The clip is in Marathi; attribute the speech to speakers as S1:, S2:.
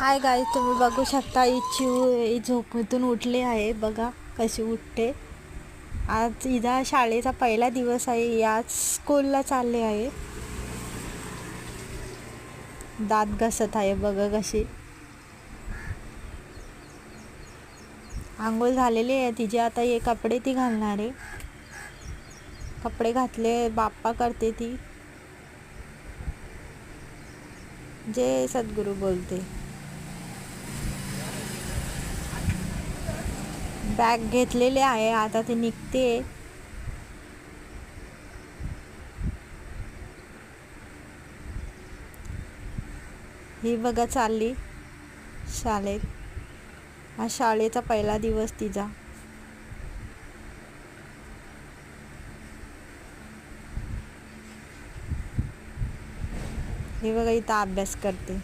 S1: हाय गाईज, तुम्ही बघू शकता ही झोपेतून उठली आहे. बघा कशी उठते. आज हिचा शाळेचा पहिला दिवस आहे. याच स्कूलला चालले आहे. दात घसत आहे. बघा कशी. आंघोळ झालेली आहे तिची. आता हे कपडे ती घालणार आहे. कपडे घातले बाप्पा करते ती. जय सद्गुरू बोलते. बॅग घेतलेले आहे. आता ती निघते. ही बघा चालली शाळेत. हा शाळेचा पहिला दिवस तिचा. ही बघा इथं अभ्यास करते.